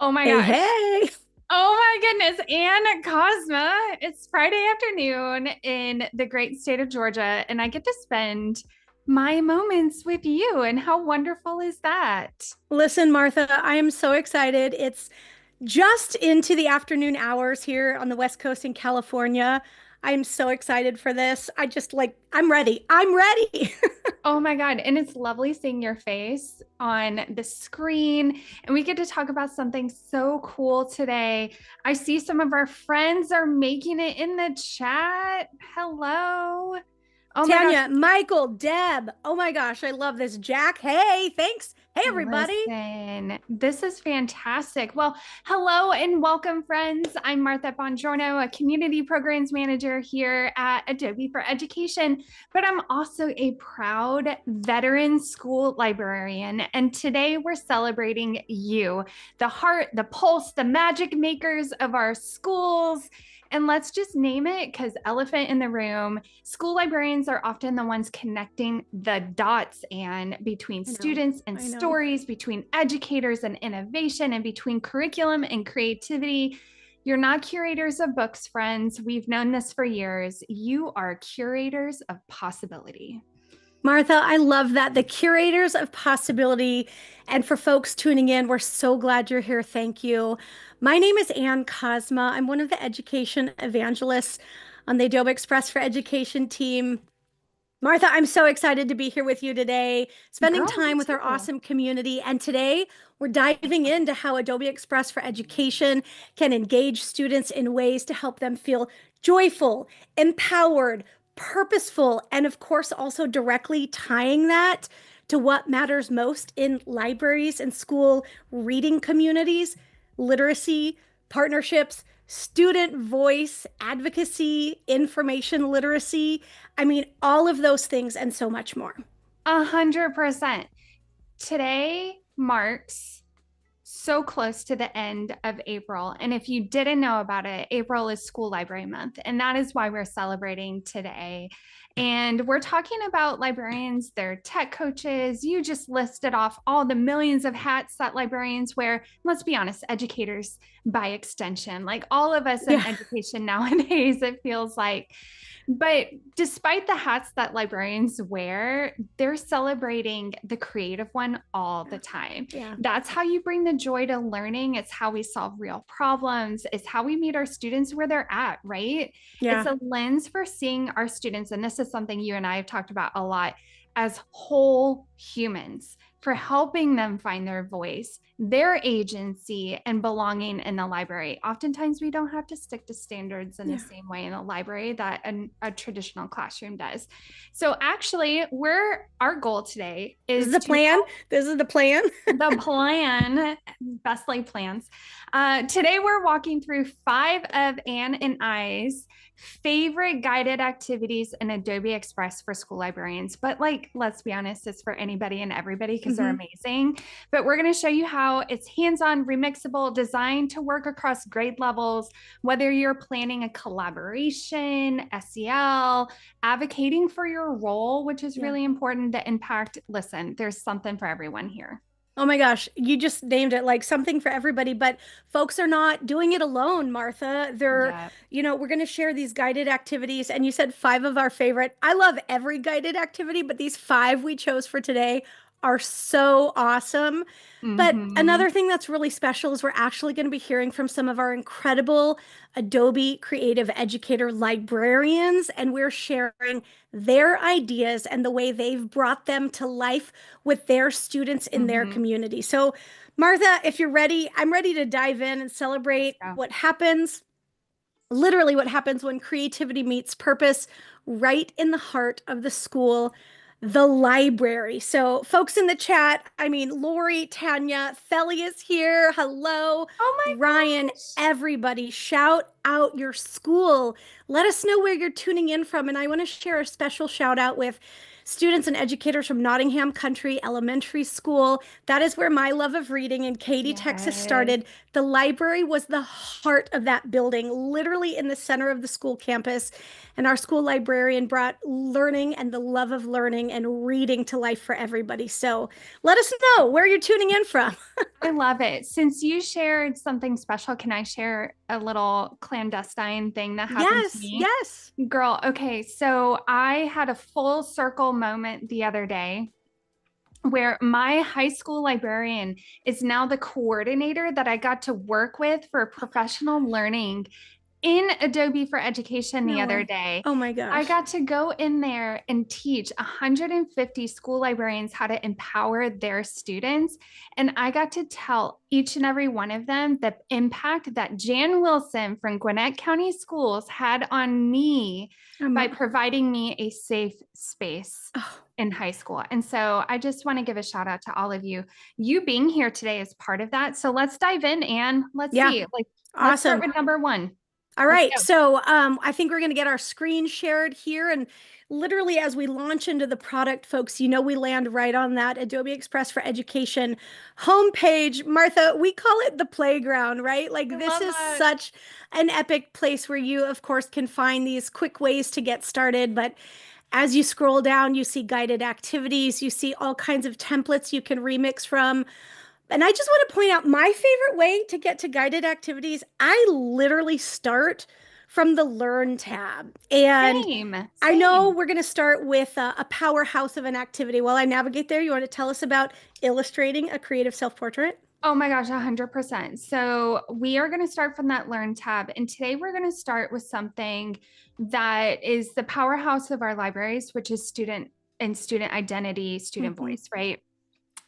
Oh my Hey, gosh. hey. Oh my goodness. And Kozma, it's Friday afternoon in the great state of Georgia, and I get to spend my moments with you. And how wonderful is that? Listen, Martha, I am so excited. It's just into the afternoon hours here on the West Coast in California. I'm so excited for this. I'm ready. I'm ready. Oh my God. And it's lovely seeing your face on the screen. And we get to talk about something so cool today. I see some of our friends are making it in the chat. Hello. Oh my gosh. Tanya, Michael, Deb. Oh my gosh, I love this. Jack, hey, thanks. Hey, everybody. Listen, this is fantastic. Well, hello and welcome, friends. I'm Martha Bongiorno, a community programs manager here at Adobe for Education, but I'm also a proud veteran school librarian. And today we're celebrating you, the heart, the pulse, the magic makers of our schools. And let's just name it because elephant in the room. School librarians are often the ones connecting the dots and between I know. students and I know. stories, between educators and innovation, and between curriculum and creativity. You're not curators of books, friends. We've known this for years. You are curators of possibility. Martha, I love that. The curators of possibility. And for folks tuning in, we're so glad you're here. Thank you. My name is Ann Kozma. I'm one of the education evangelists on the Adobe Express for Education team. Martha, I'm so excited to be here with you today, spending Girl, me time with our too. awesome community. And today we're diving into how Adobe Express for Education can engage students in ways to help them feel joyful, empowered, purposeful, and of course, also directly tying that to what matters most in libraries and school reading communities, literacy, partnerships, student voice, advocacy, information literacy. I mean, all of those things and so much more. 100%. Today marks so close to the end of April. And if you didn't know about it, April is School Library Month. And that is why we're celebrating today. And we're talking about librarians, they're tech coaches. You just listed off all the millions of hats that librarians wear. Let's be honest, educators by extension, like all of us in Yeah. education nowadays, it feels like. But despite the hats that librarians wear, they're celebrating the creative one all the time. Yeah. That's how you bring the joy to learning. It's how we solve real problems. It's how we meet our students where they're at, right? It's Yeah. a lens for seeing our students. And this is something you and I have talked about a lot as whole humans, for helping them find their voice, their agency, and belonging in the library. Oftentimes, we don't have to stick to standards in the Yeah. same way in a library that a traditional classroom does. So, actually, our goal today This is is the to plan. help This is the plan. the plan, best laid plans. Today, we're walking through 5 of Anne and I's favorite guided activities in Adobe Express for school librarians. But, like, let's be honest, it's for anybody and everybody because they're Mhm. amazing. But we're going to show you how it's hands on, remixable, designed to work across grade levels, whether you're planning a collaboration, SEL, advocating for your role, which is Yeah. really important, the impact. Listen, there's something for everyone here. Oh my gosh, you just named it, like something for everybody, but folks are not doing it alone, Martha. Yeah. We're going to share these guided activities, and you said five of our favorite. I love every guided activity, but these five we chose for today are so awesome. But Mm-hmm. another thing that's really special is we're actually going to be hearing from some of our incredible Adobe Creative Educator librarians, and we're sharing their ideas and the way they've brought them to life with their students in their Mm-hmm. community. So, Martha, if you're ready, I'm ready to dive in and Let's celebrate go. what happens, literally, what happens when creativity meets purpose right in the heart of the school, the library. So, folks in the chat, I mean, Lori, Tanya, Felly is here. Hello, Oh my Ryan, gosh. everybody, shout out your school. Let us know where you're tuning in from. And I want to share a special shout out with students and educators from Nottingham Country Elementary School. That is where my love of reading in Katy, Texas Yes. started. The library was the heart of that building, literally in the center of the school campus. And our school librarian brought learning and the love of learning and reading to life for everybody. So let us know where you're tuning in from. I love it. Since you shared something special, can I share a little clandestine thing that happened to Yes, me? yes. Girl, okay, so I had a full circle moment the other day where my high school librarian is now the coordinator that I got to work with for professional learning in Adobe for Education the No other way. day. Oh my I gosh. got to go in there and teach 150 school librarians how to empower their students. And I got to tell each and every one of them the impact that Jan Wilson from Gwinnett County Schools had on me by Um, providing me a safe space oh, in high school. And so I just want to give a shout out to all of you. You being here today is part of that. So let's dive in and let's yeah. see. Let's start Awesome. with number one. All Let's right. go. So I think we're going to get our screen shared here. And literally, as we launch into the product, folks, we land right on that Adobe Express for Education homepage. Martha, we call it the playground, right? I Like, this love is that. such an epic place where you, of course, can find these quick ways to get started. But as you scroll down, you see guided activities, you see all kinds of templates you can remix from. And I just want to point out my favorite way to get to guided activities. I literally start from the Learn tab. And Same, I know same. we're going to start with a powerhouse of an activity. While I navigate there, you want to tell us about illustrating a creative self portrait? Oh my gosh, 100%. So we are going to start from that Learn tab. And today we're going to start with something that is the powerhouse of our libraries, which is student identity, student Mm-hmm. voice, right?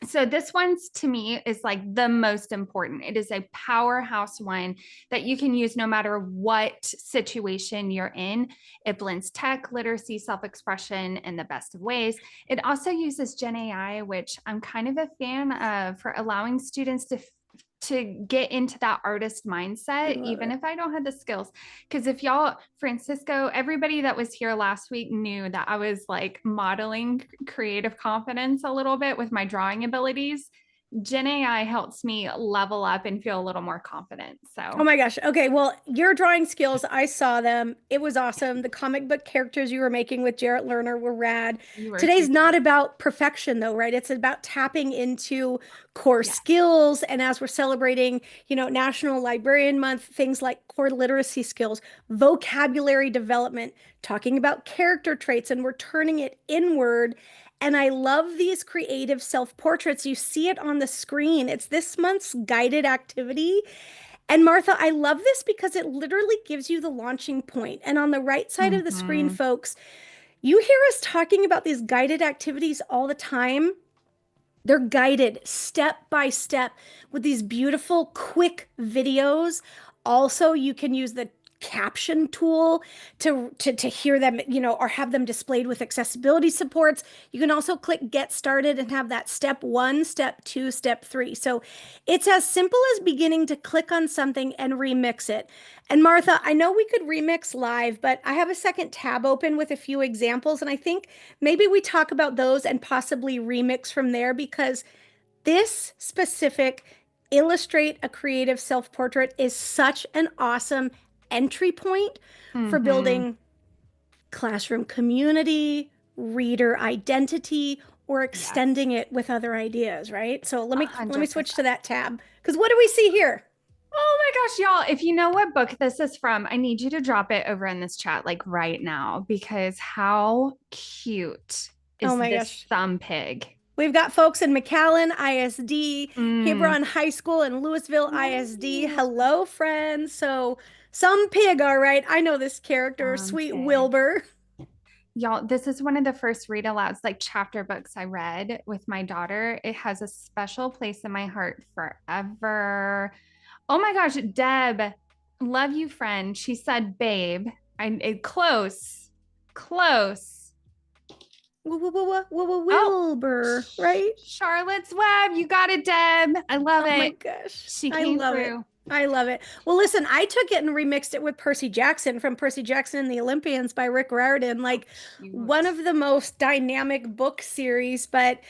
So this one's to me is like the most important. It is a powerhouse one that you can use no matter what situation you're in. It blends tech, literacy, self-expression in the best of ways. It also uses Gen AI, which I'm kind of a fan of for allowing students to get into that artist I mindset, love even it. if I don't have the skills. Because if y'all, Francisco, everybody that was here last week knew that I was like modeling creative confidence a little bit with my drawing abilities. Gen AI helps me level up and feel a little more confident. Oh So, my gosh. Okay. Well, your drawing skills, I saw them. It was awesome. The comic book characters you were making with Jarrett Lerner were rad. you were too Today's not cute. about perfection, though, right? It's about tapping into core Yeah. skills. And as we're celebrating, National Librarian Month, things like core literacy skills, vocabulary development, talking about character traits, and we're turning it inward. And I love these creative self portraits. You see it on the screen. It's this month's guided activity. And Martha, I love this because it literally gives you the launching point. And on the right side of the screen, Mm-hmm. folks, you hear us talking about these guided activities all the time. They're guided step by step with these beautiful, quick videos. Also, you can use the caption tool to hear them, or have them displayed with accessibility supports. You can also click get started and have that step one, step two, step three. So it's as simple as beginning to click on something and remix it. And Martha, I know we could remix live, but I have a second tab open with a few examples, and I think maybe we talk about those and possibly remix from there because this specific illustrate a creative self portrait is such an awesome entry point for Mm-hmm. building classroom community, reader identity, or Yes. extending it with other ideas, right? So A let me hundred switch to percent. that tab because what do we see here? Oh my gosh, y'all, if you know what book this is from, I need you to drop it over in this chat like right now because how cute Oh is my this gosh. thumb pig? We've got folks in McAllen ISD, Mm. Hebron High School, and Louisville ISD. Ooh, Hello, friends. So, some pig, all right. I know this character, thumb Sweet pig. Wilbur. Y'all, this is one of the first read alouds, like chapter books I read with my daughter. It has a special place in my heart forever. Oh my gosh, Deb, love you, friend. She said, babe. Close, close. Oh, Wilbur, right? Charlotte's Web. You got it, Deb. I love Oh my it. gosh. She I came love it. through. I love it. Well, listen, I took it and remixed it with Percy Jackson from Percy Jackson and the Olympians by Rick Riordan, Oh, like one cute. of the most dynamic book series, but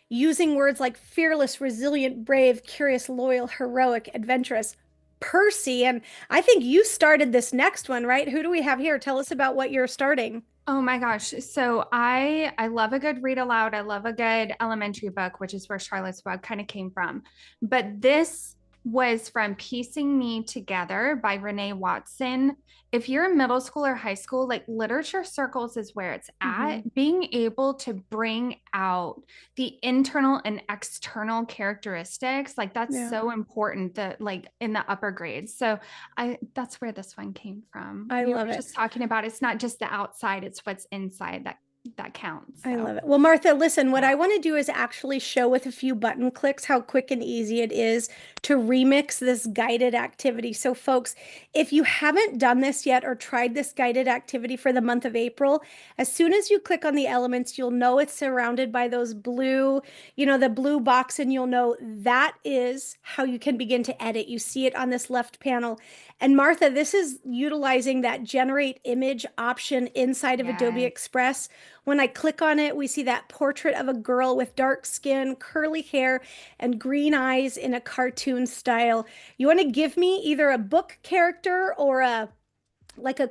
using words like fearless, resilient, brave, curious, loyal, heroic, adventurous. Percy, and I think you started this next one, right? Who do we have here? Tell us about what you're starting. Oh my gosh. So I love a good read aloud. I love a good elementary book, which is where Charlotte's Web kind of came from. But this was from Piecing Me Together by Renee Watson. If you're in middle school or high school, like literature circles is where it's at. Hmm. Being able to bring out the internal and external characteristics, like that's Yeah, so important that like in the upper grades. So I that's where this one came from. I We were love it. just talking about it's not just the outside, it's what's inside that counts. I So love it. Well, Martha, listen, what yeah. I want to do is actually show with a few button clicks how quick and easy it is to remix this guided activity. So, folks, if you haven't done this yet or tried this guided activity for the month of April, as soon as you click on the elements, you'll know it's surrounded by those blue, the blue box, and you'll know that is how you can begin to edit. You see it on this left panel. And Martha, this is utilizing that generate image option inside of Adobe Yes. Express. When I click on it, we see that portrait of a girl with dark skin, curly hair, and green eyes in a cartoon style. You want to give me either a book character or a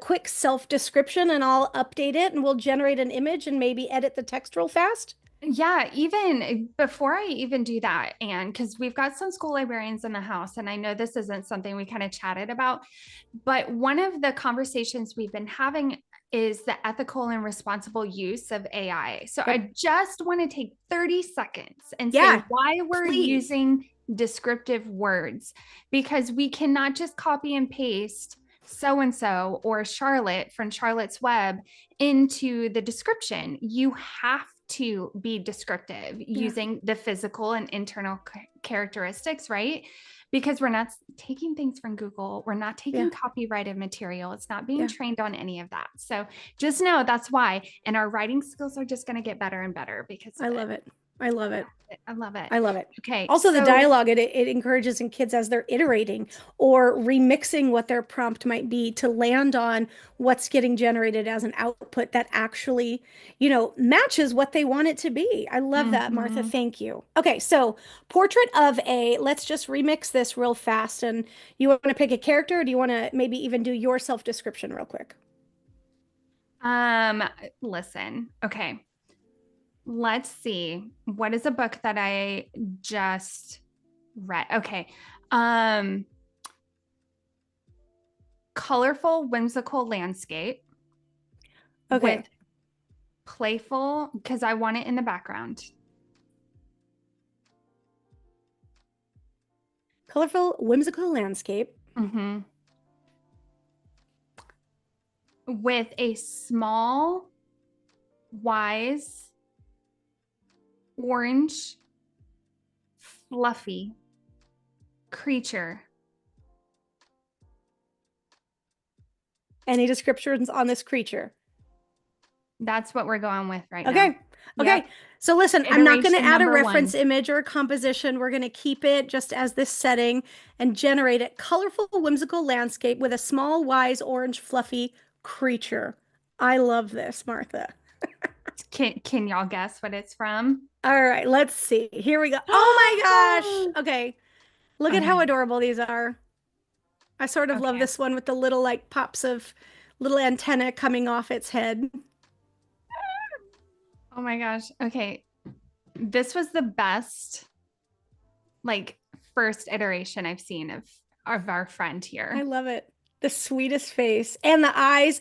quick self description, and I'll update it and we'll generate an image and maybe edit the text real fast. Yeah, even before I even do that, and because we've got some school librarians in the house, and I know this isn't something we kind of chatted about, but one of the conversations we've been having is the ethical and responsible use of AI. So Yep. I just want to take 30 seconds and say Yeah, why we're please. using descriptive words, because we cannot just copy and paste so and so or Charlotte from Charlotte's Web into the description. You have to be descriptive Yeah, using the physical and internal characteristics, right? Because we're not taking things from Google, we're not yeah, taking copyrighted material, it's not being yeah. trained on any of that. So just know that's why. And our writing skills are just going to get better and better because of I it. love it. I love it. I love it. I love it. Okay. Also, the So dialogue, it encourages in kids as they're iterating or remixing what their prompt might be to land on what's getting generated as an output that actually, matches what they want it to be. I love that, Martha. mhm. Thank you. Okay, so portrait of let's just remix this real fast. And you want to pick a character, or do you want to maybe even do your self-description real quick? um, listen, okay. Let's see. What is a book that I just read? Okay. Um, colorful, whimsical landscape with Okay. playful, because I want it in the background, Colorful, whimsical landscape. mhm, with a small, wise, orange, fluffy creature. Any descriptions on this creature? That's what we're going with right now. Okay. Okay. Yep. So listen, I'm not going to Iteration add a number reference one. image or a composition. We're going to keep it just as this setting and generate a colorful, whimsical landscape with a small, wise, orange, fluffy creature. I love this, Martha. Can y'all guess what it's from? All right, let's see. Here we go. Oh my gosh. Okay. Look at how Okay. adorable these are. I sort of love Okay. this one with the little like pops of little antenna coming off its head. Oh my gosh. Okay. This was the best, like, first iteration I've seen of our friend I here. love it. The sweetest face. And the eyes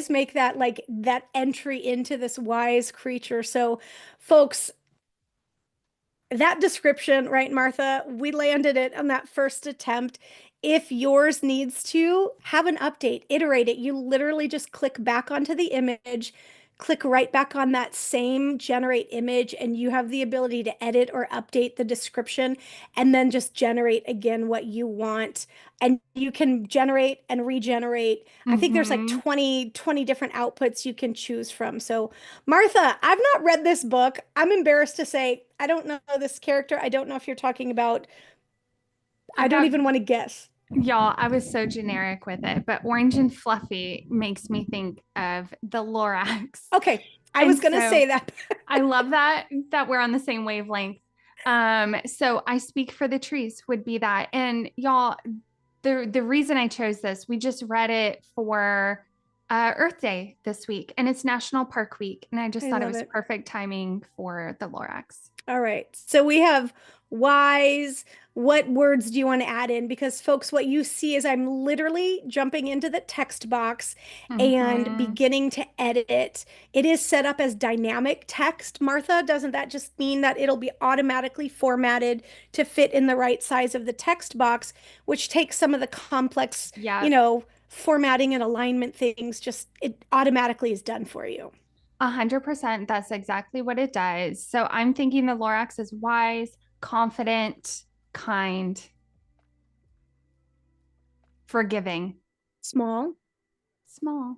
make that like that entry into this wise creature. So, folks, that description, right, Martha? We landed it on that first attempt. If yours needs to have an update, iterate it. You literally just click back onto the image, click right back on that same generate image, and you have the ability to edit or update the description and then just generate again what you want. And you can generate and regenerate. I think there's like Mm-hmm. 20 different outputs you can choose from. So Martha, I've not read this book. I'm embarrassed to say I don't know this character. I don't know if you're talking about, I I've don't got even want to guess. Y'all, I was so generic with it, but orange and fluffy makes me think of the Lorax. Okay, I And was going to so say that. I love that we're on the same wavelength. So I speak for the trees would be that. And y'all, the reason I chose this, we just read it for Earth Day this week, and it's National Park Week, and I just I thought it love was it. perfect timing for the Lorax. All right. So we have wise. What words do you want to add in? Because, folks, what you see is I'm literally jumping into the text box and Mm-hmm. beginning to edit. It is set up as dynamic text, Martha. Doesn't that just mean that it'll be automatically formatted to fit in the right size of the text box, which takes some of the complex, Yeah, formatting and alignment things, just it automatically is done for you. 100%. That's exactly what it does. So I'm thinking the Lorax is wise, confident, kind, forgiving, Small, small.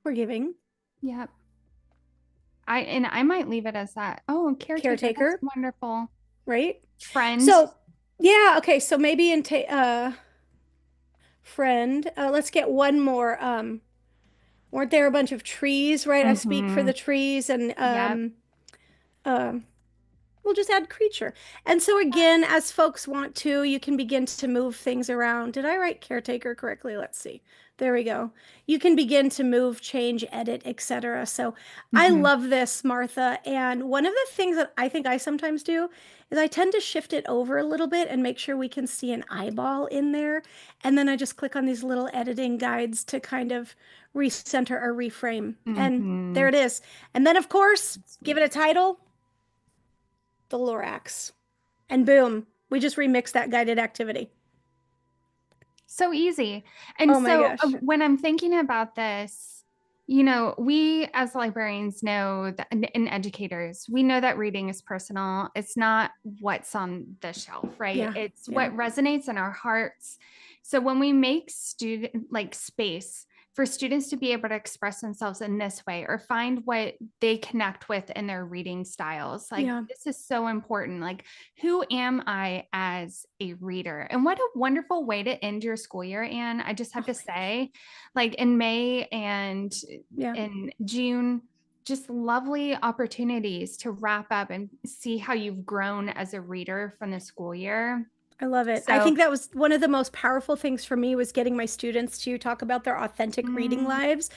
forgiving, Yep. I might leave it as that. Oh, caretaker. That's caretaker, wonderful. right? Friend. So, yeah, okay. So maybe in ta friend, let's get one more. Weren't there a bunch of trees, right? I speak for Mm-hmm. the trees, and Yep. um, we'll just add creature. And so again, as folks want to, you can begin to move things around. Did I write caretaker correctly? Let's see. There we go. You can begin to move, change, edit, etc. So I Mm-hmm. love this, Martha. And one of the things that I think I sometimes do is I tend to shift it over a little bit and make sure we can see an eyeball in there. And then I just click on these little editing guides to kind of recenter or reframe. And Mm-hmm. there it is. And then, of course, give it Sweet. a title, the Lorax. And boom, we just remixed that guided activity. So easy. And Oh my so gosh. when I'm thinking about this, we as librarians know that, and educators, we know that reading is personal. It's not what's on the shelf, right? Yeah. It's Yeah. what resonates in our hearts. So when we make student like space for students to be able to express themselves in this way or find what they connect with in their reading styles, like Yeah. this is so important. Like, who am I as a reader? And what a wonderful way to end your school year, Anne. I just have Oh to my gosh. say, like in May and Yeah. in June, just lovely opportunities to wrap up and see how you've grown as a reader from the school year. I love it. I So, think that was one of the most powerful things for me was getting my students to talk about their authentic reading mm, lives.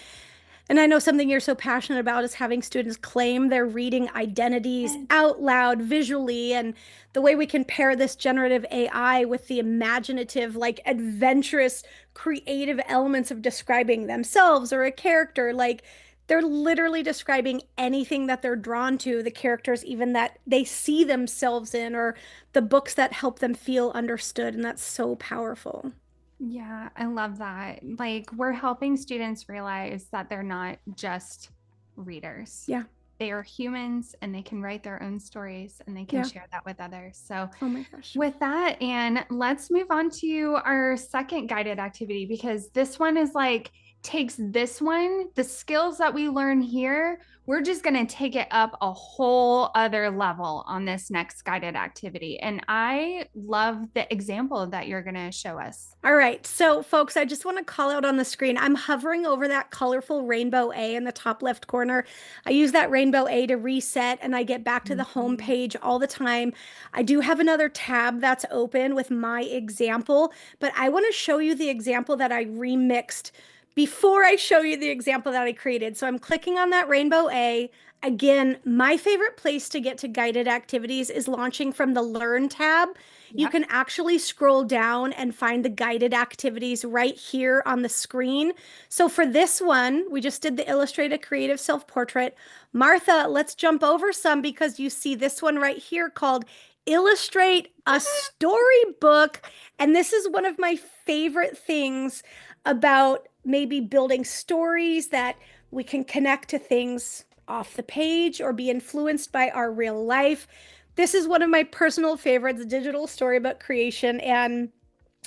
And I know something you're so passionate about is having students claim their reading identities yes. out loud visually. And the way we can pair this generative AI with the imaginative, like adventurous, creative elements of describing themselves or a character, like they're literally describing anything that they're drawn to, the characters even that they see themselves in, or the books that help them feel understood. And that's so powerful. Yeah, I love that. Like, we're helping students realize that they're not just readers. Yeah. They are humans and they can write their own stories and they can Yeah. share that with others. So, Oh my gosh. with that, Anne, let's move on to our second guided activity because this one is like takes this one, the skills that we learn here, we're just going to take it up a whole other level on this next guided activity. And I love the example that you're going to show us. All right, so folks, I just want to call out on the screen. I'm hovering over that colorful rainbow A in the top left corner. I use that rainbow A to reset and I get back to the home Mhm. page all the time. I do have another tab that's open with my example, but I want to show you the example that I remixed before I show you the example that I created. So I'm clicking on that rainbow A. Again, my favorite place to get to guided activities is launching from the Learn tab. You Yep. can actually scroll down and find the guided activities right here on the screen. So for this one, we just did the Illustrate a Creative Self-Portrait. Martha, let's jump over some because you see this one right here called Illustrate a Storybook. And this is one of my favorite things about maybe building stories that we can connect to things off the page or be influenced by our real life. This is one of my personal favorites, digital storybook creation. And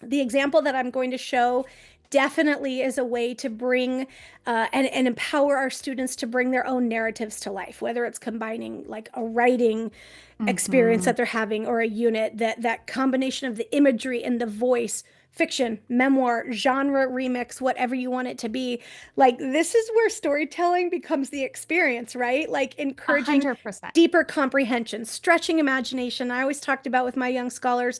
the example that I'm going to show definitely is a way to bring and empower our students to bring their own narratives to life, whether it's combining like a writing experience Mhm. that they're having or a unit that combination of the imagery and the voice fiction, memoir, genre remix, whatever you want it to be. Like, this is where storytelling becomes the experience, right? Like, A encouraging 100%. deeper comprehension, stretching imagination. I always talked about with my young scholars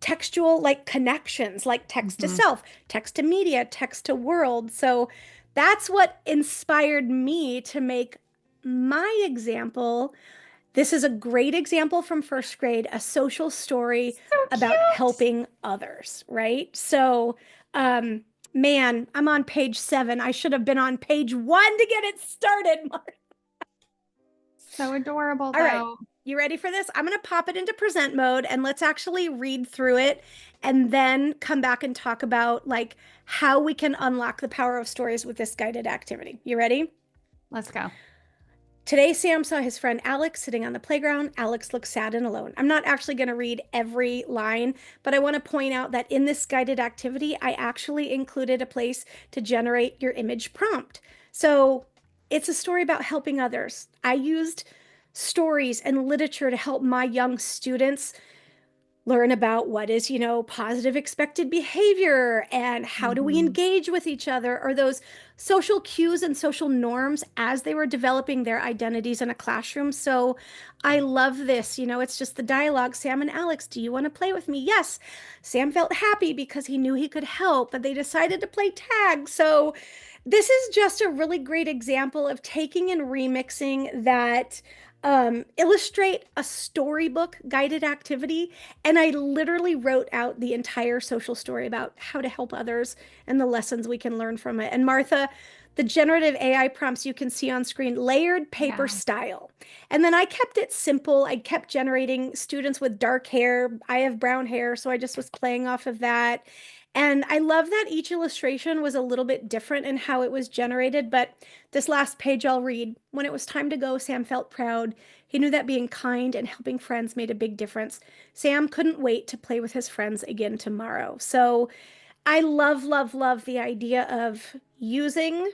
textual like connections, like text to Hmm. self, text to media, text to world. So that's what inspired me to make my example. This is a great example from first grade, a social story So about cute. helping others, right? So, um, man, I'm on page 7. I should have been on page 1 to get it started. So adorable, All right, though. you ready for this? I'm going to pop it into present mode and let's actually read through it and then come back and talk about like how we can unlock the power of stories with this guided activity. You ready? Let's go. Today, Sam saw his friend Alex sitting on the playground. Alex looked sad and alone. I'm not actually going to read every line, but I want to point out that in this guided activity, I actually included a place to generate your image prompt. So it's a story about helping others. I used stories and literature to help my young students learn about what is, positive expected behavior and how do we Hmm. engage with each other, or those social cues and social norms as they were developing their identities in a classroom. So I love this. It's just the dialogue. Sam and Alex, do you want to play with me? Yes. Sam felt happy because he knew he could help, but they decided to play tag. So this is just a really great example of taking and remixing that illustrate a storybook guided activity. And I literally wrote out the entire social story about how to help others and the lessons we can learn from it. And Martha, the generative AI prompts you can see on screen, layered paper Yeah. style. And then I kept it simple. I kept generating students with dark hair. I have brown hair, so I just was playing off of that. And I love that each illustration was a little bit different in how it was generated. But this last page I'll read. When it was time to go, Sam felt proud. He knew that being kind and helping friends made a big difference. Sam couldn't wait to play with his friends again tomorrow. So I love, love, love the idea of using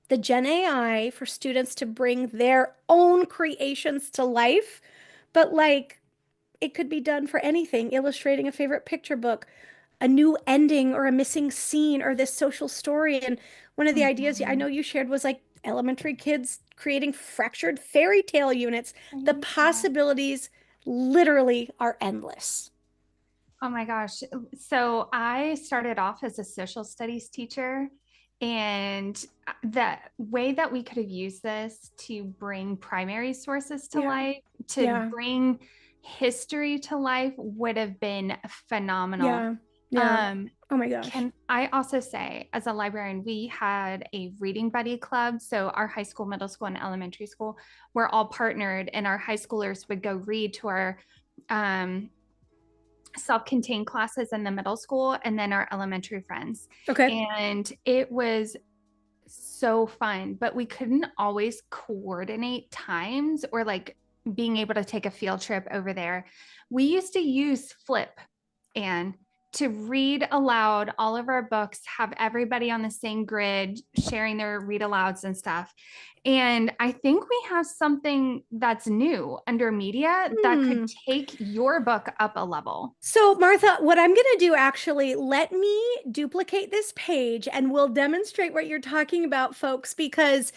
the Gen AI for students to bring their own creations to life. But like, it could be done for anything, illustrating a favorite picture book, a new ending or a missing scene or this social story. And one of the ideas I Hmm. know you shared was like elementary kids creating fractured fairy tale units. The Yeah. possibilities literally are endless. Oh my gosh. So I started off as a social studies teacher, and the way that we could have used this to bring primary sources to Yeah. life, to Yeah. bring history to life would have been phenomenal. Yeah. Yeah. Um, Oh my gosh. can I also say, as a librarian, we had a reading buddy club. So our high school, middle school, and elementary school were all partnered, and our high schoolers would go read to our um, self-contained classes in the middle school and then our elementary friends. Okay. And it was so fun, but we couldn't always coordinate times or like being able to take a field trip over there. We used to use Flip and to read aloud all of our books, have everybody on the same grid sharing their read alouds and stuff. And I think we have something that's new under media that could Hmm. take your book up a level. So, Martha, what I'm going to do actually, let me duplicate this page and we'll demonstrate what you're talking about, folks, because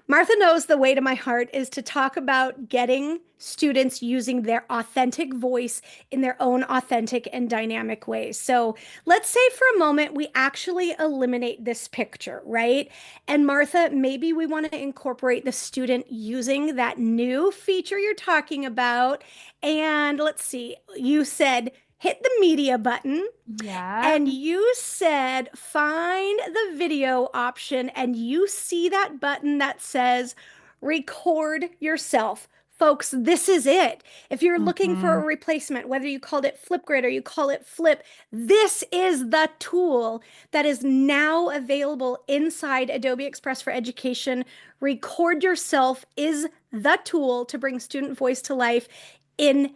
Martha knows the way to my heart is to talk about getting students using their authentic voice in their own authentic and dynamic ways. So let's say for a moment we actually eliminate this picture, right? And Martha, maybe we want to incorporate the student using that new feature you're talking about. And let's see, you said hit the media button. Yeah. And you said find the video option, and you see that button that says record yourself. Folks, this is it. If you're looking for Mm-hmm. a replacement, whether you called it Flipgrid or you call it Flip, this is the tool that is now available inside Adobe Express for Education. Record yourself is the tool to bring student voice to life in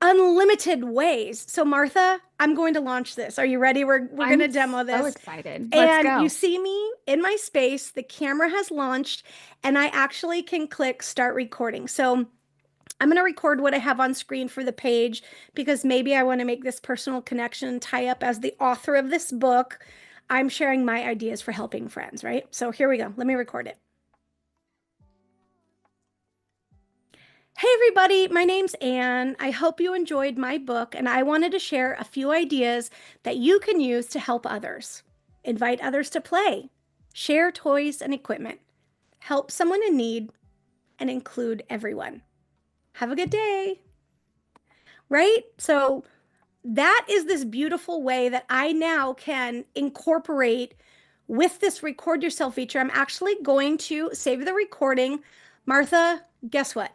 unlimited ways. So Martha, I'm going to launch this. Are you ready? We're going I'm to demo so this. excited. Let's And you go. see me in my space, the camera has launched and I actually can click start recording. So I'm going to record what I have on screen for the page because maybe I want to make this personal connection, tie up as the author of this book. I'm sharing my ideas for helping friends, right? So here we go. Let me record it. Hey everybody, my name's Anne. I hope you enjoyed my book, and I wanted to share a few ideas that you can use to help others. Invite others to play, share toys and equipment, help someone in need, and include everyone. Have a good day. Right? So that is this beautiful way that I now can incorporate with this record yourself feature. I'm actually going to save the recording. Martha, guess what?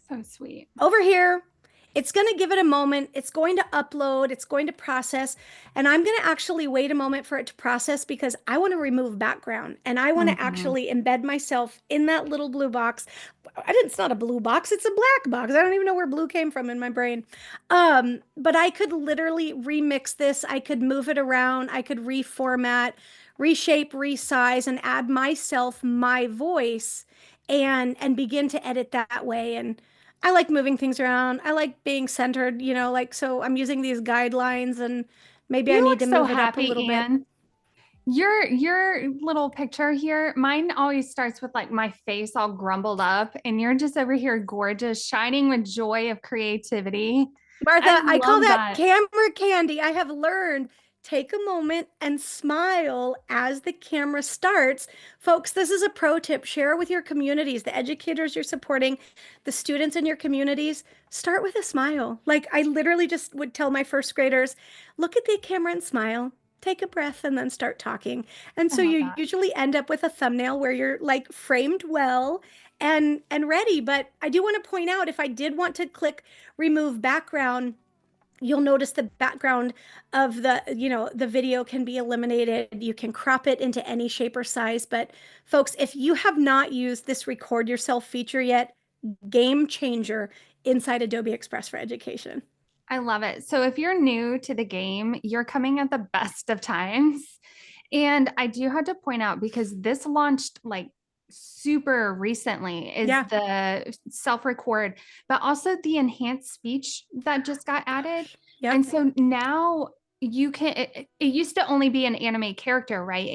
So sweet. Over here, it's going to give it a moment. It's going to upload. It's going to process. And I'm going to actually wait a moment for it to process because I want to remove background and I want to actually embed myself in that little blue box. It's not a blue box. It's a black box. I don't even know where blue came from in my brain. But I could literally remix this. I could move it around. I could reformat, reshape, resize, and add myself, my voice, and begin to edit that way. And I like moving things around. I like being centered, like, so I'm using these guidelines and maybe I You need look to so move it up a happy, little bit. Anne. Your little picture here, mine always starts with like my face all grumbled up, and you're just over here gorgeous, shining with joy of creativity. I Martha, I call love that that. camera candy. I have learned take a moment and smile as the camera starts. Folks, this is a pro tip. Share it with your communities, the educators you're supporting, the students in your communities. Start with a smile. Like I literally just would tell my first graders, look at the camera and smile. Take a breath and then start talking. And I so love you that. usually end up with a thumbnail where you're like framed well and ready. But I do want to point out if I did want to click remove background, you'll notice the background of the video can be eliminated. You can crop it into any shape or size. But folks, if you have not used this record yourself feature yet, game changer inside Adobe Express for Education. I love it. So if you're new to the game, you're coming at the best of times. And I do have to point out because this launched like super recently is Yeah. the self-record, but also the enhanced speech that just got added. Yep. And so now you can it used to only be an anime character, right?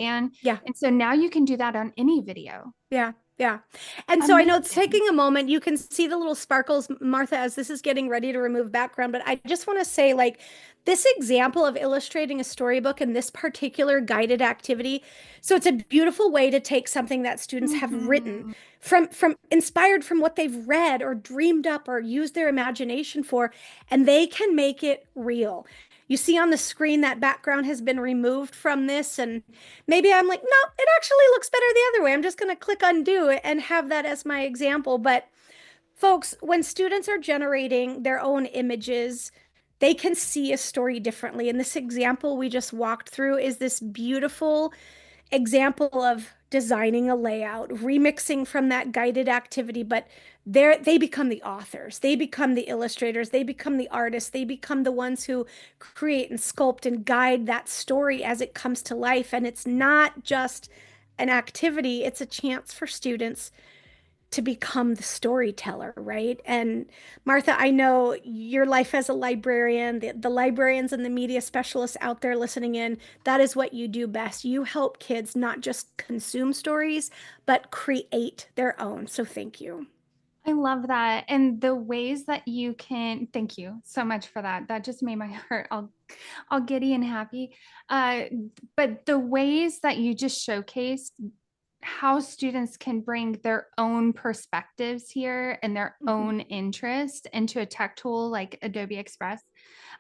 Yeah. And so now you can do that on any video. Yeah. Yeah. And so I know it's Amazing. taking a moment. You can see the little sparkles, Martha, as this is getting ready to remove background. But I just want to say, like, this example of illustrating a storybook in this particular guided activity. So it's a beautiful way to take something that students have written Mhm. from inspired from what they've read or dreamed up or used their imagination for, and they can make it real. You see on the screen that background has been removed from this, and maybe I'm like, no, it actually looks better the other way. I'm just going to click undo it and have that as my example. But folks, when students are generating their own images, they can see a story differently. And this example we just walked through is this beautiful example of designing a layout, remixing from that guided activity, but they become the authors, they become the illustrators, they become the artists, they become the ones who create and sculpt and guide that story as it comes to life. And it's not just an activity, it's a chance for students to become the storyteller, right? And Martha, I know your life as a librarian, the librarians and the media specialists out there listening in, that is what you do best. You help kids not just consume stories, but create their own. So thank you. I love that. And the ways that you can, thank you so much for that. That just made my heart all giddy and happy. Uh, but the ways that you just showcased how students can bring their own perspectives here and their Mhm. own interest into a tech tool like Adobe Express,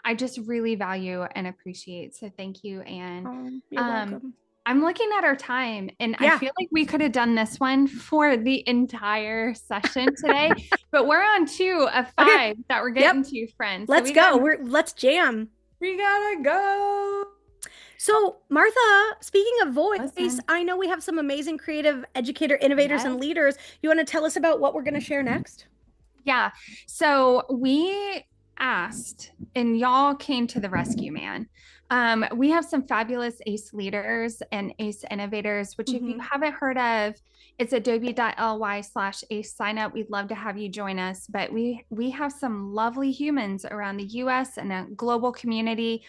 I just really value and appreciate. So thank you, Anne. You're Um, welcome. I'm looking at our time and I Yeah. feel like we could have done this one for the entire session today, but we're on 2 of 5 Okay. that we're getting Yep. to, friends. So Let's go. Let's jam. we gotta go. So, Martha, speaking of voice, Listen. I know we have some amazing creative educator innovators and Yes. leaders. You want to tell us about what we're going to share next? Yeah. So we asked, and y'all came to the rescue, man. We have some fabulous ACE leaders and ACE innovators, which if you haven't heard of, it's adobe.ly/ACE sign up. We'd love to have you join us. But we have some lovely humans around the US and a global community.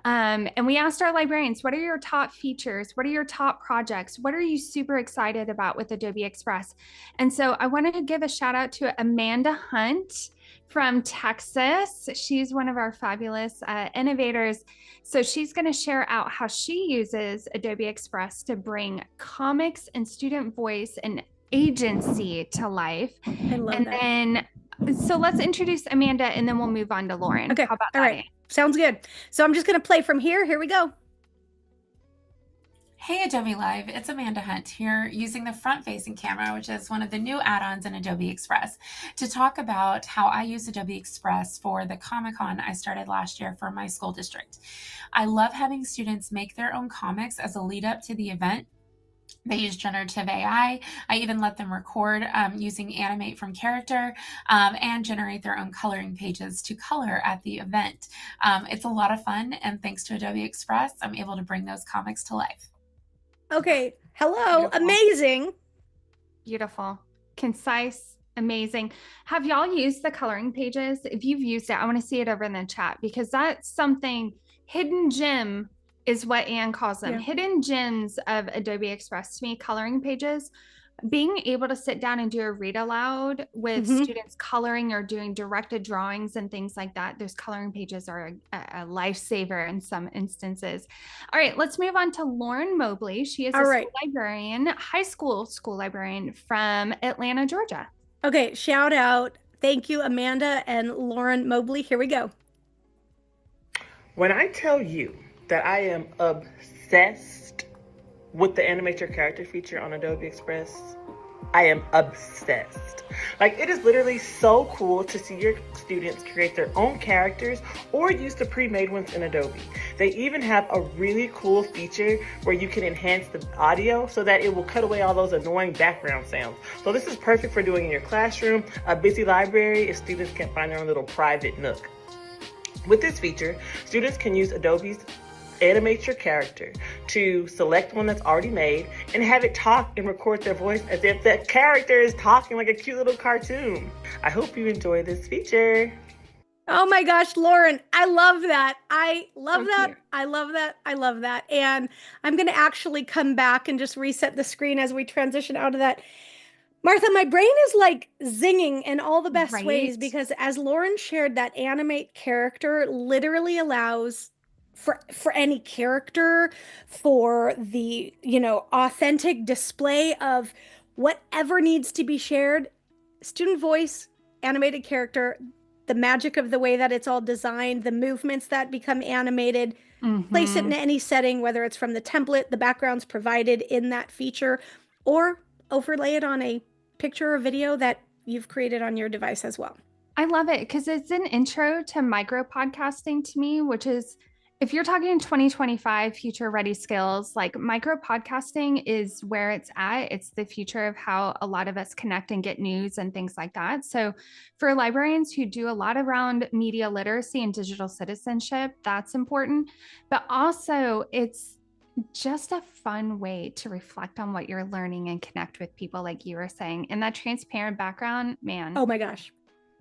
And we asked our librarians, what are your top features? What are your top projects? What are you super excited about with Adobe Express? And so I wanted to give a shout out to Amanda Hunt from Texas. She's one of our fabulous innovators. So she's going to share out how she uses Adobe Express to bring comics and student voice and agency to life. I love and that. then, so let's introduce Amanda and then we'll move on to Lauren. Okay. How about All that? right. Sounds good. So I'm just going to play from here. Here we go. Hey Adobe Live, it's Amanda Hunt here using the front-facing camera, which is one of the new add-ons in Adobe Express, to talk about how I use Adobe Express for the Comic-Con I started last year for my school district. I love having students make their own comics as a lead up to the event. They use generative AI. I even let them record using animate from character and generate their own coloring pages to color at the event. It's a lot of fun, and thanks to Adobe Express, I'm able to bring those comics to life. Okay. Hello. Beautiful. Amazing. Beautiful. Concise. Amazing. Have y'all used the coloring pages? If you've used it, I want to see it over in the chat because that's something hidden gem is what Anne calls them. Yeah. Hidden gems of Adobe Express to me, coloring pages. Being able to sit down and do a read aloud with students coloring or doing directed drawings and things like that, those coloring pages are a lifesaver in some instances. All right, let's move on to Lauren Mobley. She is a school librarian, high school librarian from Atlanta, Georgia. Okay, shout out. Thank you, Amanda and Lauren Mobley. Here we go. When I tell you that I am obsessed with the animate your character feature on Adobe Express, I am obsessed. Like, it is literally so cool to see your students create their own characters or use the pre-made ones in Adobe. They even have a really cool feature where you can enhance the audio so that it will cut away all those annoying background sounds. So this is perfect for doing in your classroom, a busy library, if students can't find their own little private nook. With this feature, students can use Adobe's Animate Your Character to select one that's already made and have it talk and record their voice as if that character is talking like a cute little cartoon. I hope you enjoy this feature. Oh my gosh, Lauren, I love that. I love that. I love that. I love that. And I'm going to actually come back and just reset the screen as we transition out of that. Martha, my brain is like zinging in all the best ways because as Lauren shared, that animate character literally allows for any character, for the, authentic display of whatever needs to be shared, student voice, animated character, the magic of the way that it's all designed, the movements that become animated, place it in any setting, whether it's from the template, the backgrounds provided in that feature, or overlay it on a picture or video that you've created on your device as well. I love it because it's an intro to micro podcasting to me, which is, if you're talking 2025 future ready skills, like micro podcasting is where it's at. It's the future of how a lot of us connect and get news and things like that. So for librarians who do a lot around media literacy and digital citizenship, that's important. But also it's just a fun way to reflect on what you're learning and connect with people like you were saying. And that transparent background, man. Oh my gosh.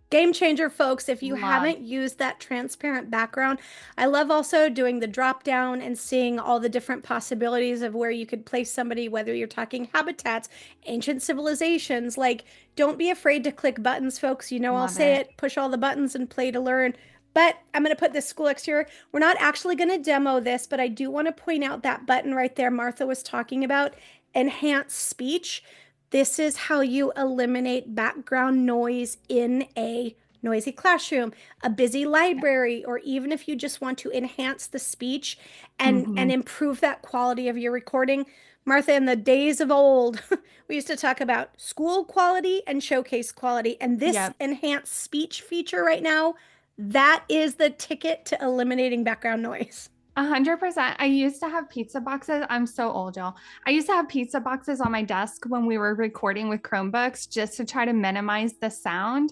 Game changer, folks. If you haven't used that transparent background, I love also doing the drop down and seeing all the different possibilities of where you could place somebody, whether you're talking habitats, ancient civilizations. Like, don't be afraid to click buttons, folks. I'll say it, push all the buttons and play to learn. But I'm going to put this school exterior. We're not actually going to demo this, but I do want to point out that button right there Martha was talking about, enhance speech. This is how you eliminate background noise in a noisy classroom, a busy library, or even if you just want to enhance the speech and improve that quality of your recording. Martha, in the days of old, we used to talk about school quality and showcase quality. And this enhanced speech feature right now, that is the ticket to eliminating background noise. 100%. I used to have pizza boxes. I'm so old, y'all. I used to have pizza boxes on my desk when we were recording with Chromebooks just to try to minimize the sound.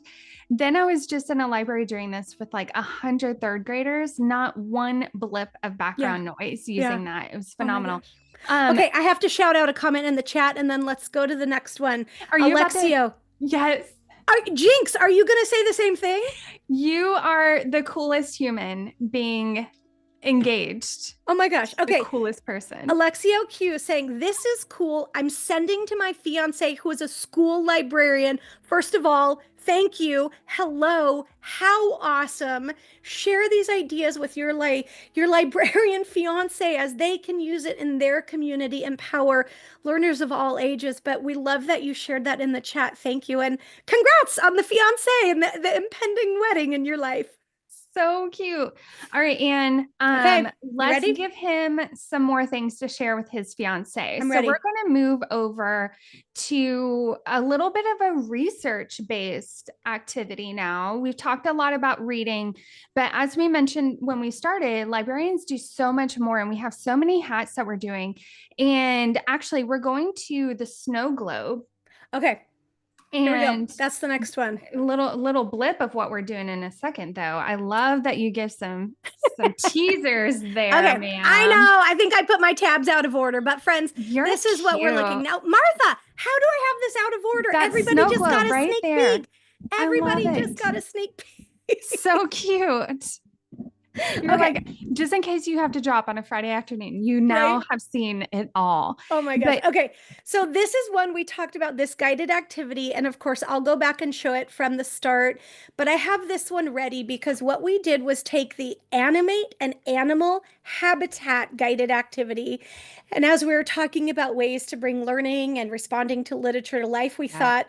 Then I was just in a library doing this with like 100 third graders, not one blip of Yeah. background noise Yeah. using that. It was Oh my phenomenal. gosh. Um, Okay, I have to shout out a comment in the chat and then let's go to the next one. are you about to? Alexio. Yes. Jinx, are you going to say the same thing? You are the coolest human being engaged. Oh my gosh. The Okay. coolest person. Alexio Q saying, this is cool. I'm sending to my fiance who is a school librarian. First of all, thank you. Hello. How awesome. Share these ideas with your librarian fiance as they can use it in their community, empower learners of all ages. But we love that you shared that in the chat. Thank you. And congrats on the fiance and the impending wedding in your life. So cute. All right, Anne. Okay, Let's ready? give him some more things to share with his fiance. I'm So ready. we're going to move over to a little bit of a research-based activity now. We've talked a lot about reading, but as we mentioned when we started, librarians do so much more, and we have so many hats that we're doing. And actually, we're going to the Snowglobe. Okay. Here we go. And That's the next one. little blip of what we're doing in a second, though. I love that you give some teasers there, okay, man. I know. I think I put my tabs out of order, but friends, You're this is what we're looking now. Martha, how do I have this out of order? That Everybody snow just globe got a right sneak there. peek. Everybody I love just it. got a sneak peek. So cute. You're Okay. like, just in case you have to drop on a Friday afternoon, you now Right? have seen it all. Oh my gosh. But Okay. So this is one we talked about, this guided activity. And of course, I'll go back and show it from the start. But I have this one ready because what we did was take the animate an animal habitat guided activity. And as we were talking about ways to bring learning and responding to literature to life, we thought,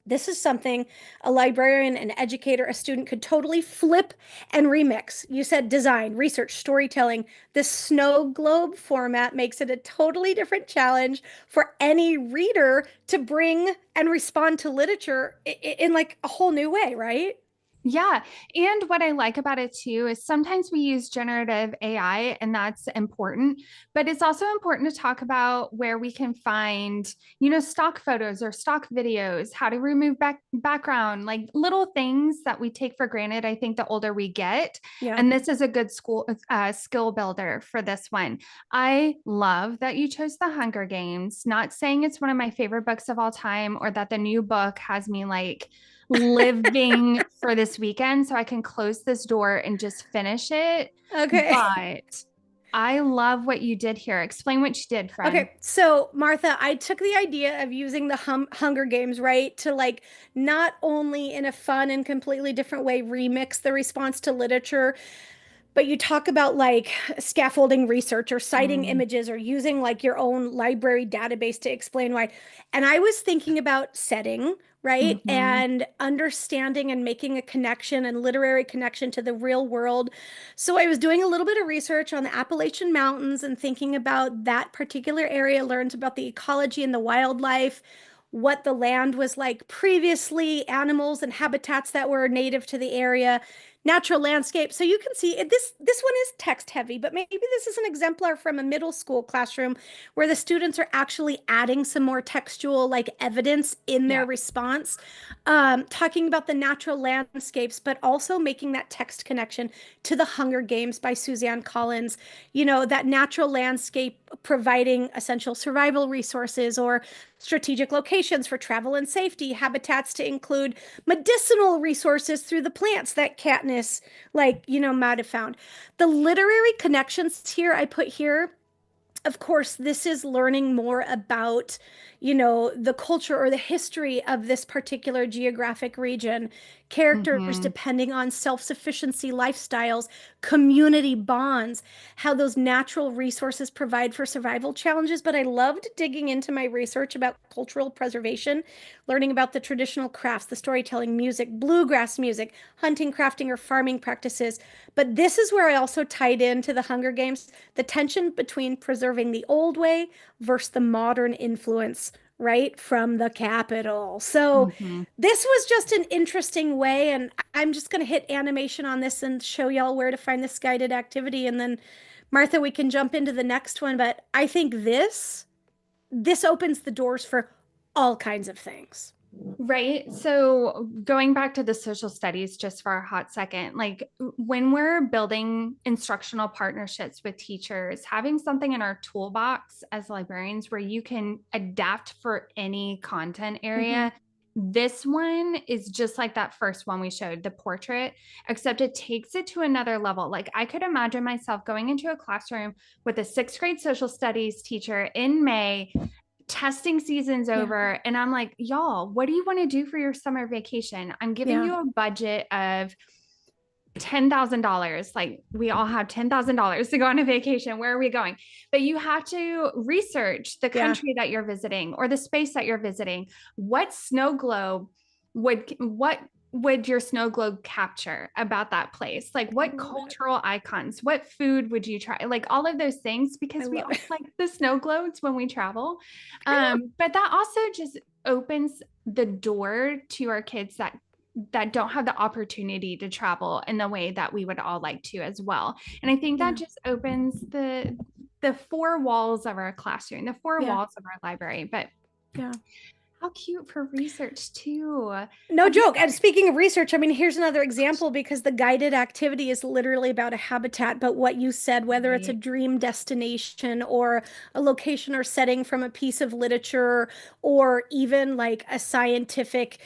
this is something a librarian, an educator, a student could totally flip and remix. You said design, research, storytelling. This snow globe format makes it a totally different challenge for any reader to bring and respond to literature in like a whole new way, right? yeah. And what I like about it too is sometimes we use generative AI, and that's important, but it's also important to talk about where we can find, stock photos or stock videos, how to remove background, like little things that we take for granted. I think the older we get, Yeah. and this is a good skill builder for this one. I love that you chose The Hunger Games, not saying it's one of my favorite books of all time or that the new book has me like living for this weekend so I can close this door and just finish it. Okay. But I love what you did here. Explain what you did, friend. Okay, so Martha, I took the idea of using the Hunger Games, right, to like not only in a fun and completely different way remix the response to literature, but you talk about like scaffolding research or citing images or using like your own library database to explain why. And I was thinking about setting, right? And understanding and making a connection and literary connection to the real world. So I was doing a little bit of research on the Appalachian Mountains and thinking about that particular area, learned about the ecology and the wildlife, what the land was like previously, animals and habitats that were native to the area, natural landscape. So you can see this one is text heavy, but maybe this is an exemplar from a middle school classroom where the students are actually adding some more textual like evidence in their response, talking about the natural landscapes, but also making that text connection to The Hunger Games by Suzanne Collins. That natural landscape providing essential survival resources or strategic locations for travel and safety, habitats to include medicinal resources through the plants that Katniss, might have found. The literary connections here, I put here, of course, this is learning more about, the culture or the history of this particular geographic region, characters depending on self-sufficiency lifestyles, community bonds, how those natural resources provide for survival challenges. But I loved digging into my research about cultural preservation, learning about the traditional crafts, the storytelling, music, bluegrass music, hunting, crafting, or farming practices. But this is where I also tied into the Hunger Games, the tension between preserving the old way versus the modern influence, right, from the capital. So this was just an interesting way, and I'm just going to hit animation on this and show y'all where to find this guided activity and then Martha, we can jump into the next one, but I think this opens the doors for all kinds of things. Right. So going back to the social studies just for a hot second, like when we're building instructional partnerships with teachers, having something in our toolbox as librarians where you can adapt for any content area. This one is just like that first one we showed, the portrait, except it takes it to another level. Like I could imagine myself going into a classroom with a sixth grade social studies teacher in May, testing season's over, and I'm like, y'all, what do you want to do for your summer vacation? I'm giving you a budget of $10,000. Like we all have $10,000 to go on a vacation. Where are we going? But you have to research the country that you're visiting or the space that you're visiting. What snow globe would your snow globe capture about that place? Like what cultural icons, what food would you try? Like all of those things, because we all like the snow globes when we travel. But that also just opens the door to our kids that don't have the opportunity to travel in the way that we would all like to as well. And I think that just opens the four walls of our classroom, the four walls of our library. But how cute for research too. No joke. And speaking of research, I mean, here's another example, because the guided activity is literally about a habitat, but what you said, whether it's a dream destination or a location or setting from a piece of literature, or even like a scientific,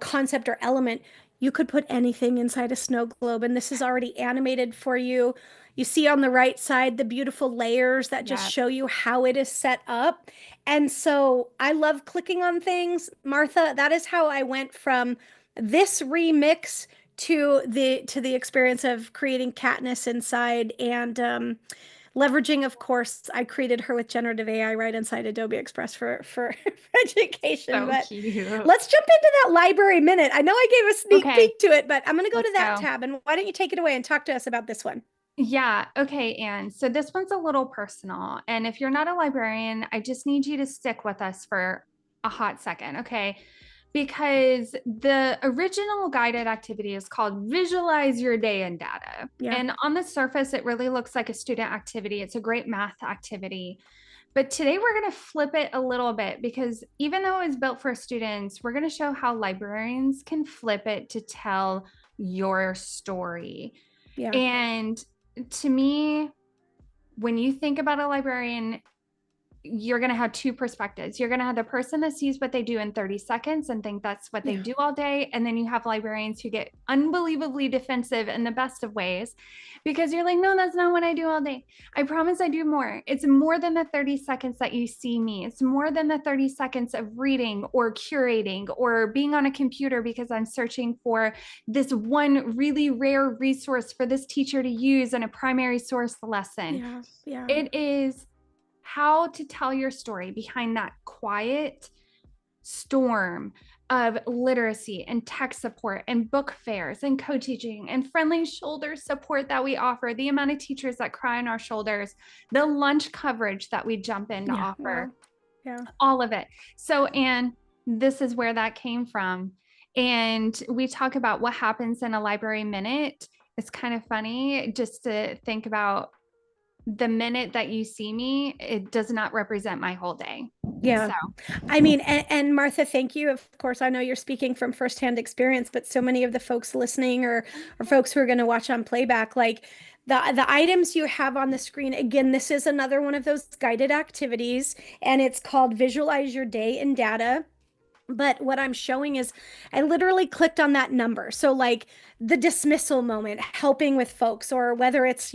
concept or element, you could put anything inside a snow globe. And this is already animated for you. You see on the right side the beautiful layers that just show you how it is set up. And so I love clicking on things. Martha, that is how I went from this remix to the experience of creating Katniss inside, and leveraging, of course, I created her with generative AI right inside Adobe Express for education. So but cute. Let's jump into that library minute. I know I gave a sneak peek to it, but I'm going to go to that tab. And why don't you take it away and talk to us about this one? Yeah. Okay, Anne. So this one's a little personal. And if you're not a librarian, I just need you to stick with us for a hot second. Okay. Because the original guided activity is called Visualize Your Day in Data. And on the surface, it really looks like a student activity. It's a great math activity. But today we're going to flip it a little bit, because even though it's built for students, we're going to show how librarians can flip it to tell your story. And to me, when you think about a librarian, you're going to have two perspectives. You're going to have the person that sees what they do in 30 seconds and think that's what they do all day. And then you have librarians who get unbelievably defensive in the best of ways, because you're like, no, that's not what I do all day. I promise I do more. It's more than the 30 seconds that you see me. It's more than the 30 seconds of reading or curating or being on a computer because I'm searching for this one really rare resource for this teacher to use in a primary source lesson. It is how to tell your story behind that quiet storm of literacy and tech support and book fairs and co-teaching and friendly shoulder support that we offer, the amount of teachers that cry on our shoulders, the lunch coverage that we jump in to offer, all of it. So, Anne, this is where that came from. And we talk about what happens in a library minute. It's kind of funny just to think about the minute that you see me, it does not represent my whole day. So. I mean, and Martha, thank you. Of course, I know you're speaking from firsthand experience, but so many of the folks listening or folks who are going to watch on playback, like the items you have on the screen, again, this is another one of those guided activities, and it's called Visualize Your Day in Data. But what I'm showing is I literally clicked on that number. So like the dismissal moment, helping with folks, or whether it's,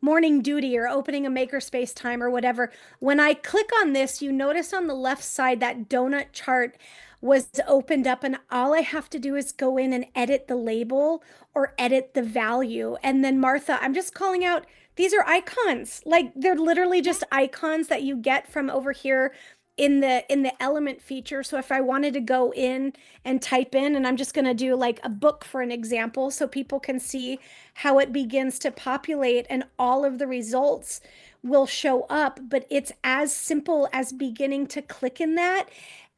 morning duty or opening a makerspace time or whatever. When I click on this, you notice on the left side that donut chart was opened up, and all I have to do is go in and edit the label or edit the value. And then Martha, I'm just calling out, these are icons. Like they're literally just icons that you get from over here in the element feature. So if I wanted to go in and type in, and I'm just going to do like a book for an example so people can see how it begins to populate, and all of the results will show up, but it's as simple as beginning to click in that.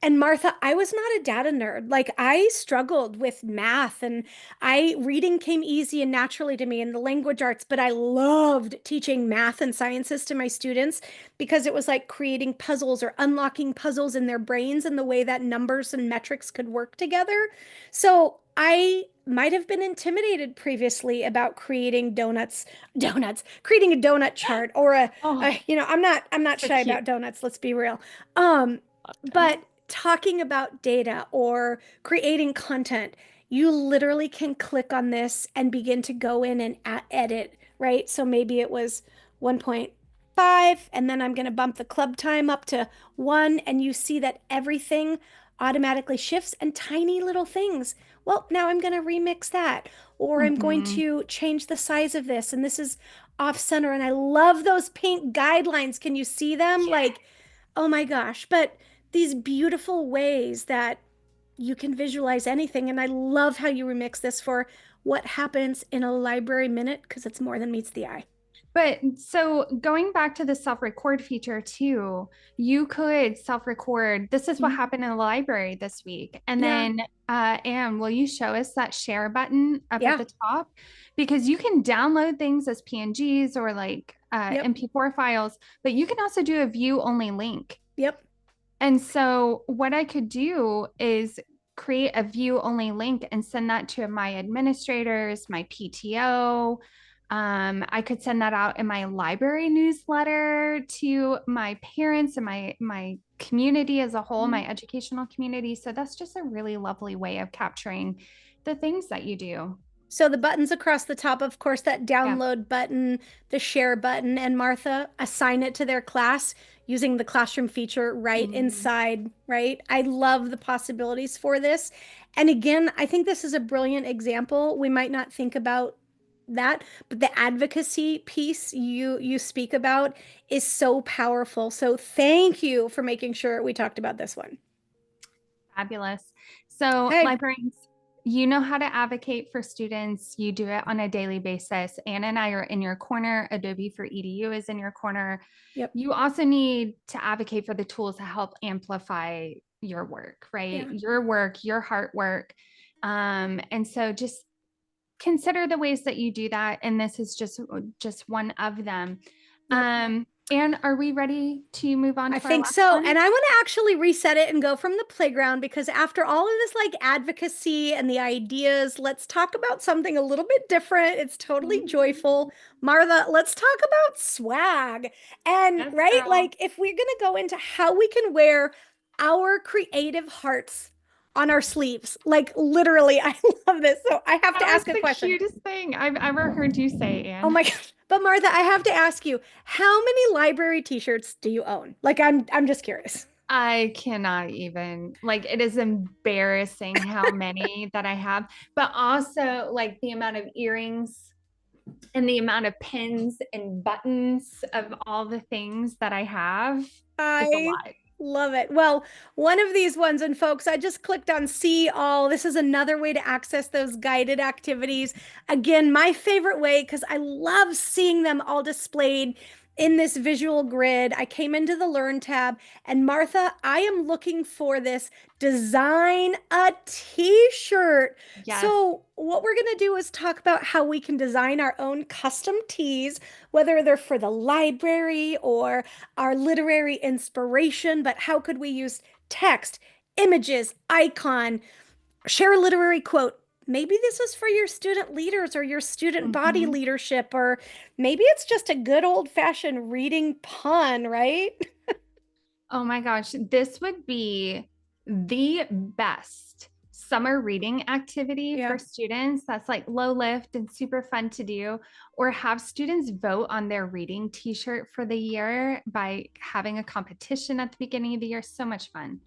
And Martha, I was not a data nerd. Like I struggled with math and I reading came easy and naturally to me in the language arts, but I loved teaching math and sciences to my students because it was like creating puzzles or unlocking puzzles in their brains and the way that numbers and metrics could work together. So I might have been intimidated previously about creating creating a donut chart or Oh, I'm not so shy cute. about donuts, let's be real. Um, Love but donuts. talking about data or creating content, you literally can click on this and begin to go in and edit, right? So maybe it was 1.5, and then I'm going to bump the club time up to 1, and you see that everything automatically shifts and tiny little things. Well, now I'm going to remix that, or I'm going Mhm. to change the size of this, and this is off center. And I love those pink guidelines. Can you see them? Yeah. Like, oh my gosh. But these beautiful ways that you can visualize anything. And I love how you remix this for what happens in a library minute because it's more than meets the eye. But so going back to the self-record feature too, you could self-record. This is what Mhm. happened in the library this week. And Yeah. then Anne, will you show us that share button up at Yeah. the top? Because you can download things as PNGs or like Yep. MP4 files, but you can also do a view only link. Yep. And so what I could do is create a view only link and send that to my administrators, my PTO. I could send that out in my library newsletter to my parents and my community as a whole, Mhm. my educational community. So that's just a really lovely way of capturing the things that you do. So the buttons across the top, of course, that Yeah. download button, the share button, and Martha assign it to their class using the classroom feature right Mm. inside, right? I love the possibilities for this. And again, I think this is a brilliant example. We might not think about that, but the advocacy piece you speak about is so powerful. So thank you for making sure we talked about this one. Fabulous. So, Okay. librarians, you know how to advocate for students. You do it on a daily basis. Anna and I are in your corner. Adobe for EDU is in your corner. Yep. You also need to advocate for the tools to help amplify your work, right? Yeah. Your work, your heart work. And so just consider the ways that you do that. And this is just one of them. Yep. And are we ready to move on I to our think last so. one? And I want to actually reset it and go from the playground because after all of this like advocacy and the ideas, let's talk about something a little bit different. It's totally joyful. Martha, let's talk about swag. And Yes, right, girl. like if we're going to go into how we can wear our creative hearts on our sleeves, like literally, I love this. So I have to That was ask a the question. cutest thing I've ever heard you say, Oh Anne. my gosh. But Martha, I have to ask you, how many library t-shirts do you own? Like I'm just curious. I cannot even, like, it is embarrassing how many that I have, but also like the amount of earrings and the amount of pins and buttons of all the things that I have is a I lot. love it. Well, one of these ones, and folks, I just clicked on see all. This is another way to access those guided activities. Again, my favorite way because I love seeing them all displayed in this visual grid. I came into the Learn tab, and Martha, I am looking for this design a t-shirt. Yes. So, what we're going to do is talk about how we can design our own custom tees, whether they're for the library or our literary inspiration, but how could we use text, images, icon, share a literary quote? Maybe this is for your student leaders or your student body Mhm. leadership, or maybe it's just a good old fashioned reading pun, right? Oh my gosh, this would be the best summer reading activity Yeah. for students that's like low lift and super fun to do, or have students vote on their reading t-shirt for the year by having a competition at the beginning of the year. So much fun.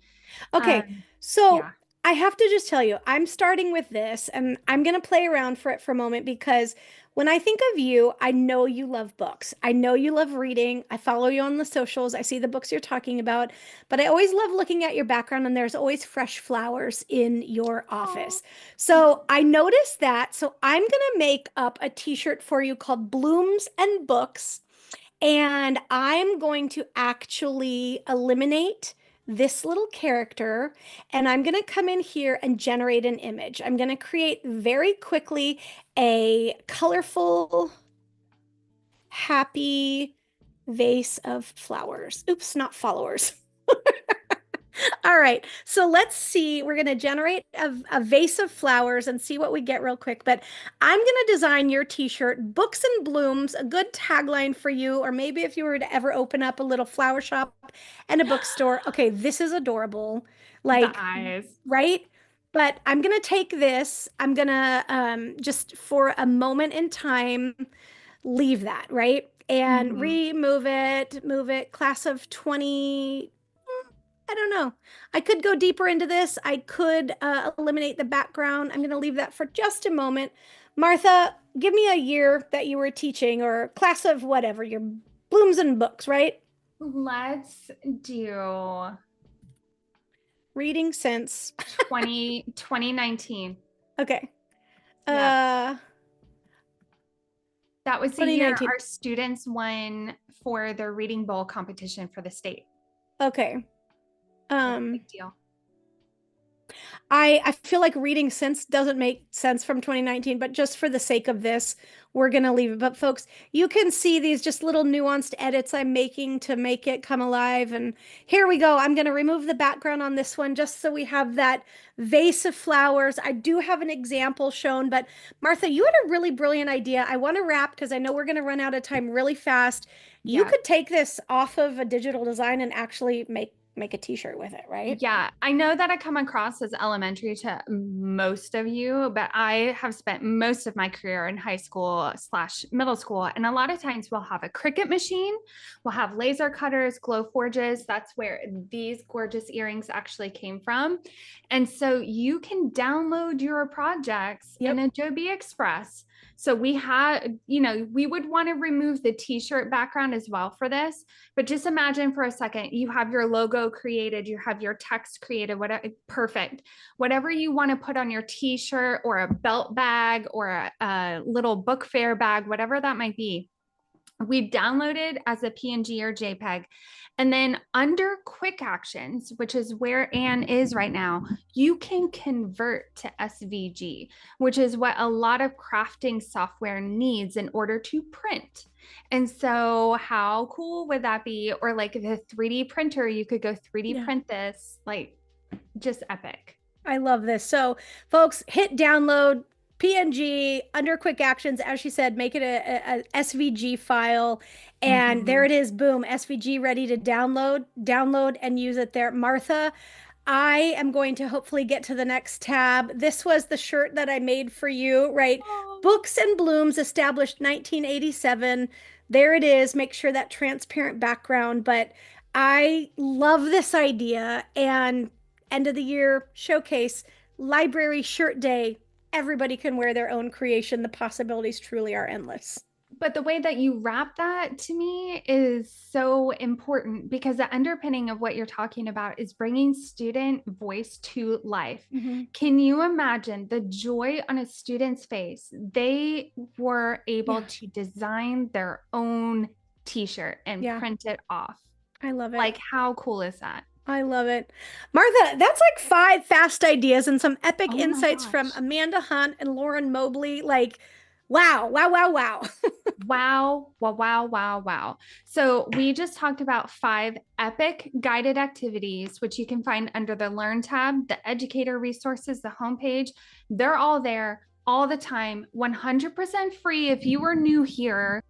Okay, Um, so yeah. I have to just tell you, I'm starting with this and I'm going to play around for it for a moment because when I think of you, I know you love books. I know you love reading. I follow you on the socials. I see the books you're talking about, but I always love looking at your background and there's always fresh flowers in your Oh, office. thank So I noticed that. So I'm going to make up a t-shirt for you called Blooms and Books. And I'm going to actually eliminate this little character, and I'm going to come in here and generate an image. I'm going to create very quickly a colorful, happy vase of flowers. Oops, not followers. All right, so let's see. We're going to generate a vase of flowers and see what we get real quick. But I'm going to design your t-shirt, Books and Blooms, a good tagline for you. Or maybe if you were to ever open up a little flower shop and a bookstore. Okay, this is adorable. The Like, eyes. right? But I'm going to take this. I'm going to just for a moment in time, leave that, right? And Mhm. remove it, move it, class of 20. I don't know. I could go deeper into this. I could eliminate the background. I'm going to leave that for just a moment. Martha, give me a year that you were teaching or class of whatever, your blooms and books, right? Let's do Reading since 2019. Okay. Yeah. That was the year 2019. our students won for their reading bowl competition for the state. Okay. Big deal. I feel like reading since doesn't make sense from 2019, but just for the sake of this, we're going to leave it. But folks, you can see these just little nuanced edits I'm making to make it come alive. And here we go. I'm going to remove the background on this one just so we have that vase of flowers. I do have an example shown, but Martha, you had a really brilliant idea. I want to wrap because I know we're going to run out of time really fast. You Yeah. could take this off of a digital design and actually make a t-shirt with it, right? Yeah, I know that I come across as elementary to most of you, but I have spent most of my career in high school / middle school. And a lot of times we'll have a Cricut machine, we'll have laser cutters, glow forges. That's where these gorgeous earrings actually came from. And so you can download your projects in Adobe Express. So we had, we would want to remove the t-shirt background as well for this. But just imagine for a second, you have your logo created, you have your text created, whatever, perfect. Whatever you want to put on your t-shirt or a belt bag or a little book fair bag, whatever that might be, we've downloaded as a PNG or JPEG. And then under quick actions, which is where Anne is right now, you can convert to SVG, which is what a lot of crafting software needs in order to print. And so how cool would that be? Or like the 3D printer, you could go 3D print this, like just epic. I love this. So folks, hit download, PNG under quick actions. As she said, make it a SVG file. And there it is. Boom. SVG ready to download and use it there. Martha, I am going to hopefully get to the next tab. This was the shirt that I made for you, right? Oh. Books and Blooms, established 1987. There it is. Make sure that transparent background. But I love this idea. And end of the year showcase, library shirt day. Everybody can wear their own creation. The possibilities truly are endless. But the way that you wrap that to me is so important because the underpinning of what you're talking about is bringing student voice to life. Can you imagine the joy on a student's face? They were able to design their own t-shirt and print it off. I love it. Like, how cool is that? I love it. Martha, that's like 5 fast ideas and some epic insights from Amanda Hunt and Lauren Mobley. Like, wow, wow, wow, wow. Wow, wow, wow, wow, wow. So we just talked about 5 epic guided activities, which you can find under the Learn tab, the educator resources, the homepage. They're all there all the time, 100% free if you are new here.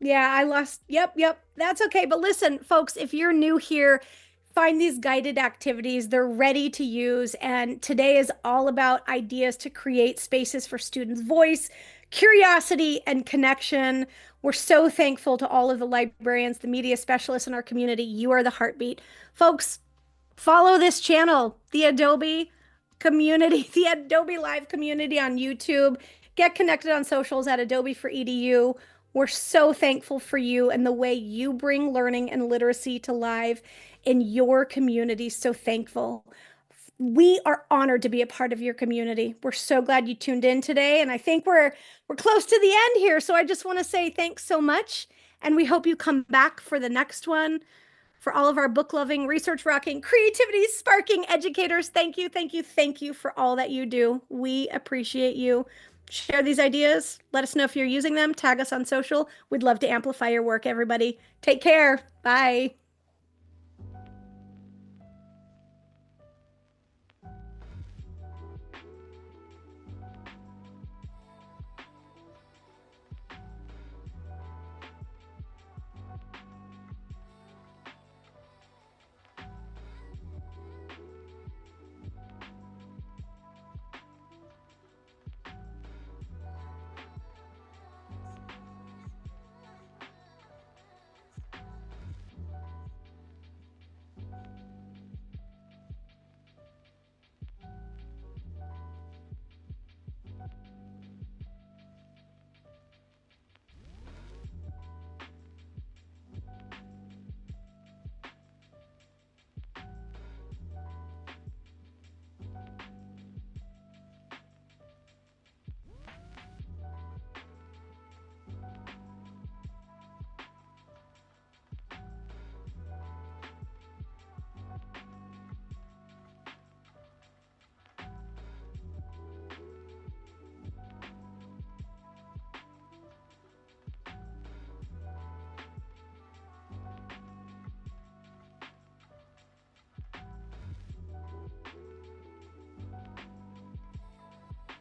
Yeah, I lost. Yep. That's okay. But listen, folks, if you're new here, find these guided activities. They're ready to use. And today is all about ideas to create spaces for students' voice, curiosity, and connection. We're so thankful to all of the librarians, the media specialists in our community. You are the heartbeat. Folks, follow this channel, the Adobe community, the Adobe Live community on YouTube. Get connected on socials at Adobe for EDU. We're so thankful for you and the way you bring learning and literacy to life in your community. So thankful. we are honored to be a part of your community. We're so glad you tuned in today. And I think we're close to the end here. So I just want to say thanks so much. And we hope you come back for the next one. For all of our book loving, research rocking, creativity sparking educators, thank you, thank you, thank you for all that you do. We appreciate you. Share these ideas. Let us know if you're using them. Tag us on social. We'd love to amplify your work, everybody. Take care. Bye.